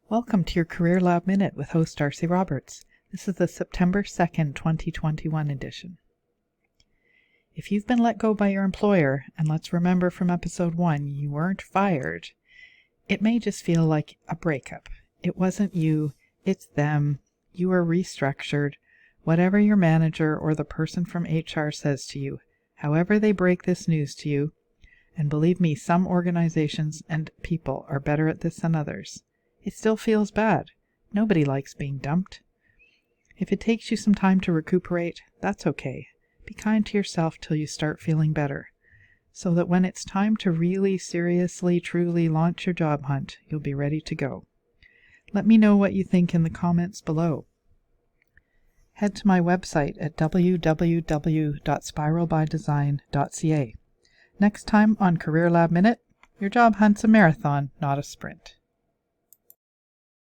Welcome to your Career Lab Minute with host Darcy Roberts. This is the September 2nd, 2021 edition. If you've been let go by your employer, and let's remember from episode 1, you weren't fired, it may just feel like a breakup. It wasn't you, it's them. You are restructured. Whatever your manager or the person from HR says to you, however they break this news to you, and believe me, some organizations and people are better at this than others, it still feels bad. Nobody likes being dumped. If it takes you some time to recuperate, that's okay. Be kind to yourself till you start feeling better, so that when it's time to really, seriously, truly launch your job hunt, you'll be ready to go. Let me know what you think in the comments below. Head to my website at www.spiralbydesign.ca. Next time on Career Lab Minute, your job hunt's a marathon, not a sprint.